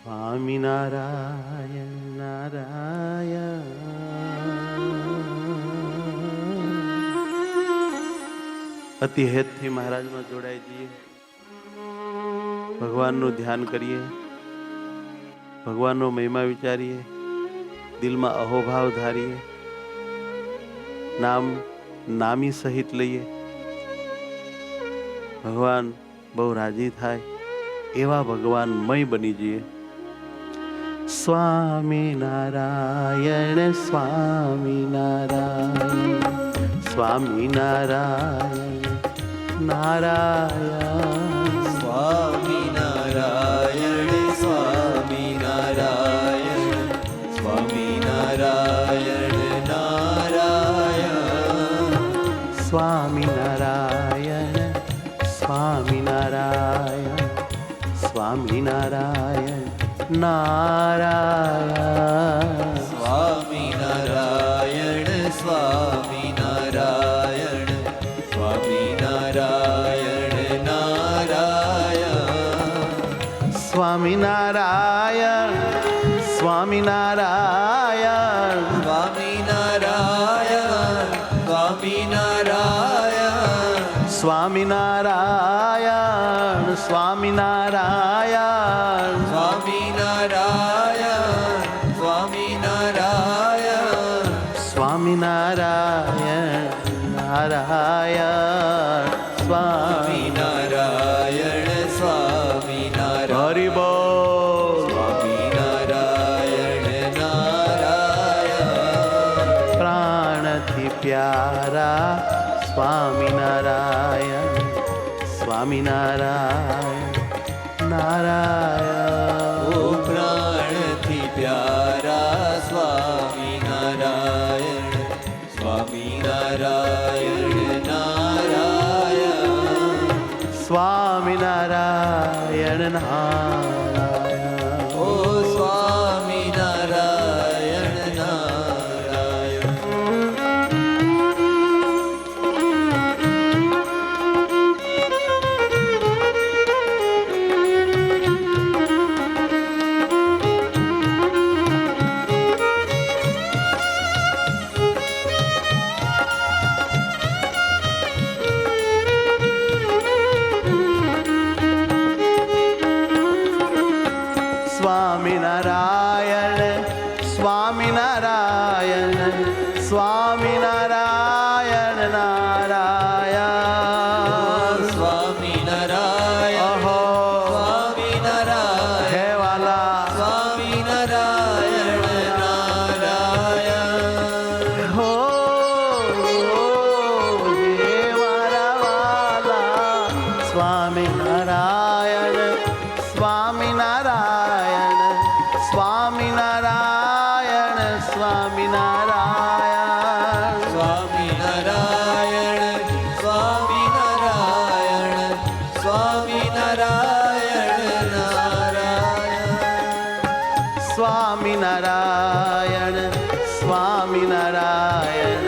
સ્વામિનારાયણ નારાયણ. અતિ હેતથી મહારાજમાં જોડાઈ જઈએ, ભગવાનનું ધ્યાન કરીએ, ભગવાનનો મહિમા વિચારીએ, દિલમાં અહોભાવ ધારીએ, નામ નામી સહિત લઈએ. ભગવાન બહુ રાજી થાય એવા ભગવાનમય બની જઈએ. સ્વામિનારાયણ સ્વામિનારાયણ સ્વામિનારાયણ નારાયણ. સ્વામિનારાયણ સ્વામિનારાયણ સ્વામિનારાયણ નારાયણ. સ્વામિનારાયણ સ્વામિનારાયણ સ્વામિનારાયણ નારાયણ. સ્વામિનારાયણ સ્વામિનારાયણ સ્વામિનારાયણ નારાયણ. સ્વામિનારાયણ સ્વામિનારાયણ સ્વામિનારાયણ સ્વામિનારાયણ સ્વામિનારાયણ સ્વામિનારાયણ સ્વામિનારાયણ સ્વામિનારાયણ નારાયણ. સ્વામિનારાયણ સ્વામિનારાયણ હરિ બોલ. સ્વામિનારાયણ નારાયણ. પ્રાણથી પ્યારા સ્વામિનારાયણ સ્વામિનારાયણ નારાયણ. ઓ પ્રાણથી પ્યારા સ્વામિનારાયણ સ્વામિનારાયણ નારાયણ. સ્વામિનારાયણ નારાયણ. ઓ સ્વામિનારાયણ નારાયણ. સ્વામિનારાયણ સ્વામિનારાયણ સ્વામિનારાયણ નારાયણ. સ્વામિનારાયણ અહો સ્વામિનારાયણ હે વાલા સ્વામિનારાયણ નારાયણ. હો હે મારા વાલા સ્વામિનારાયણ સ્વામિનારાયણ સ્વામિનારાયણ સ્વામિનારાયણ. સ્વામિનારાયણ સ્વામિનારાયણ સ્વામિનારાયણ નારાયણ. સ્વામિનારાયણ સ્વામિનારાયણ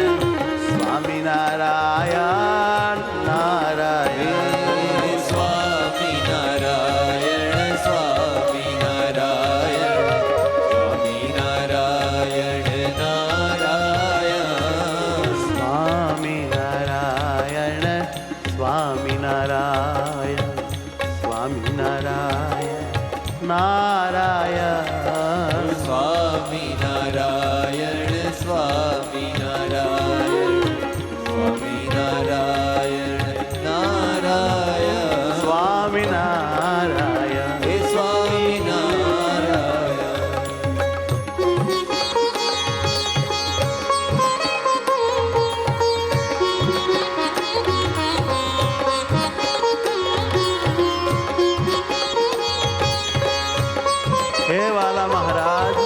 સ્વામિનારાયણ નારાયણ. સ્વામિનારાયણ સ્વામિનારાયણ સ્વામિનારાયણ નારાયણ. સ્વામિનારાયણ સ્વામિનારાયણ સ્વામિનારાયણ નારાયણ. સ્વામિનારાયણ સ્વામિનારાયણ સ્વામિનારાયણ નારાયણ. સ્વામિનારાયણ હે સ્વામિનારાયણ. હે વાલા મહારાજ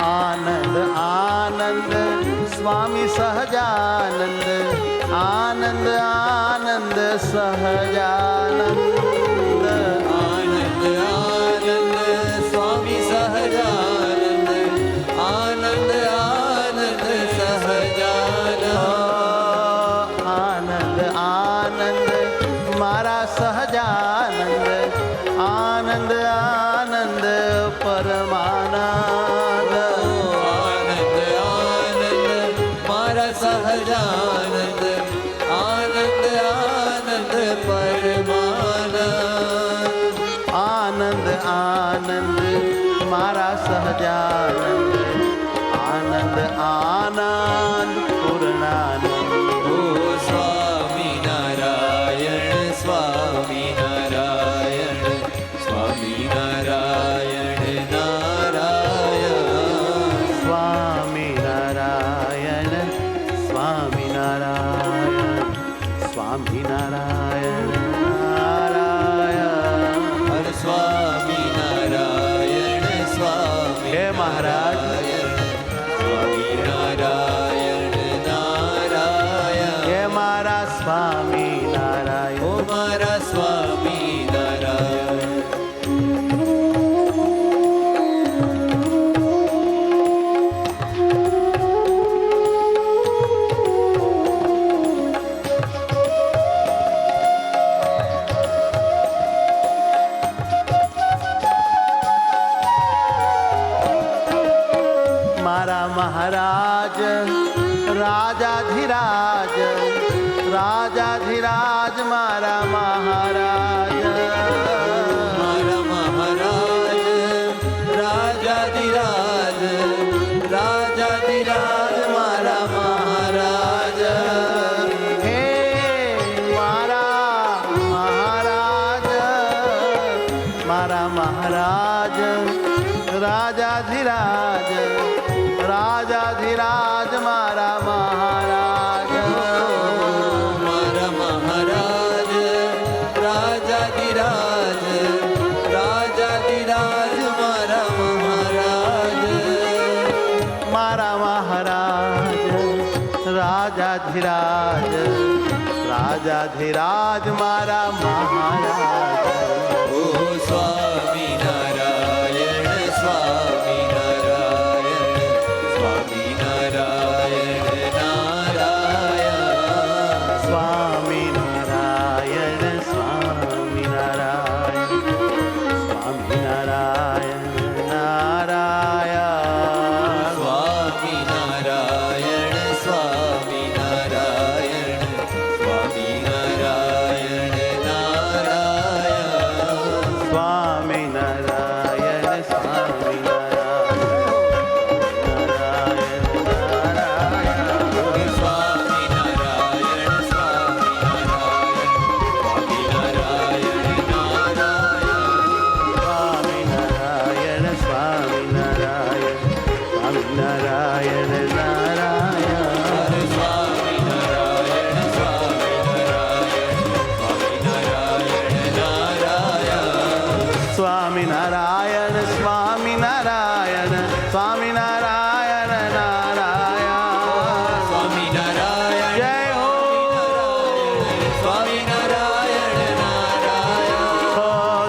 આનંદ આનંદ સ્વામી સહજાનંદ આનંદ આનંદ સહજાનંદ આનંદ આનંદ સ્વામી સહજાનંદ આનંદ આનંદ સહજાનંદ આનંદ આનંદ મારા સહજાનંદ આનંદ આનંદ પરમાનંદ આનંદ આનંદ મારા સહજાનંદ આનંદ આનંદ પરમાનંદ આનંદ આનંદ મારા સહજાનંદ આનંદ આનંદ પૂર્ણાનંદ ઓ સ્વામી નારાયણ સ્વામી નારાયણ સ્વામી નારાયણ નારાયણ સ્વામી નારાયણ સ્વામી નારાયણ સ્વામી નારાયણ નારાયણ હર સ્વામી નારાયણ સ્વામી હે મહારાજ સ્વામી નારાયણ નારાયણ હે મારા સ્વામી ઓ નારાયણ મારા સ્વામી નારાયણ મારા મહારાજ રાજાધિરાજ રાજાધિરાજ મારા મહારાજ મારા મહારાજ રાજાધિરાજ રાજાધિરાજ મારા મહારાજ હે મારા મહારાજ મારા મહારાજ રાજાધિરાજ રાજાધિરાજ મારા મહારાજ મારા મહારાજ રાજાધિરાજ રાજાધિરાજ મારા મહારાજ મારા મહારાજ રાજાધિરાજ રાજાધિરાજ મારા મહારાજ ઓ સ્વામી નારાયણ સ્વામી નારાયણ સ્વામી નારાયણ નારાયણ સ્વામી નારાયણ સ્વામી નારાયણ સ્વામી નારાયણ નારાયણ સ્વામી નારાયણ સ્વામી નારાયણ સ્વામી નારાયણ નારાયણ સ્વામી નારાયણ સ્વામી નારાયણ સ્વામી નારાયણ સ્વામી નારાયણ સ્વામી નારાયણ નારાયણ સ્વામી નારાયણ સ્વામી નારાયણ સ્વામી નારાયણ નારાયણ સ્વામી નારાયણ સ્વામી નારાયણ સ્વામી નારાયણ નારાયણ સ્વામિનારાયણ સ્વામિનારાયણ સ્વામિનારાયણ નારાયણ સ્વામી નારાયણ જય હો સ્વામી નારાયણ નારાયણ હો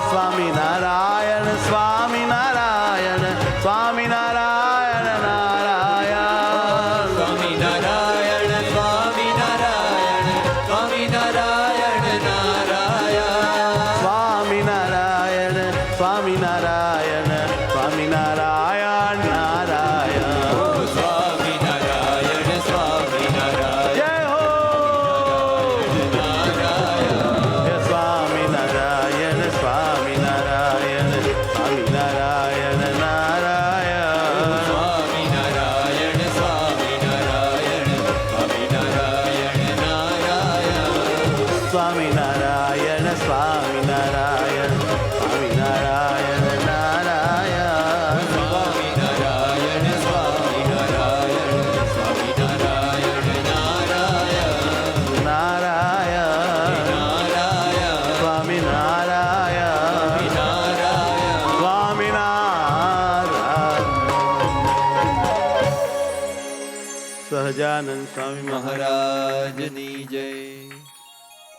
સ્વામિનારાયણ સ્વામિનારાયણ સ્વામિનારાયણ નારાયણ સ્વામી નારાયણ સ્વામી નારાયણ સ્વામી નારાયણ નારાયણ સ્વામિનારાયણ સ્વામિનારાયણ સ્વામિનારાયણ નારાયણ ઓ સ્વામી નારાયણ સ્વામી નારાયણ જય હો નારાયણ હે સ્વામિનારાયણ સ્વામિનારાયણ સ્વામિનારાયણ નારાયણ સ્વામી નારાયણ સ્વામી નારાયણ સ્વામી નારાયણ નારાયણ સ્વામિનારાયણ સ્વામિનારાયણ સ્વામિનારાયણ નારાયણ સ્વામી નારાયણ સ્વામી નારાયણ સ્વામી નારાયણ નારાયણ નારાયણ નારાયણ સ્વામિનારાયણ નારાયણ સ્વામિનારાયણ સહજાનંદ સ્વામી મહારાજ મહારાજની જય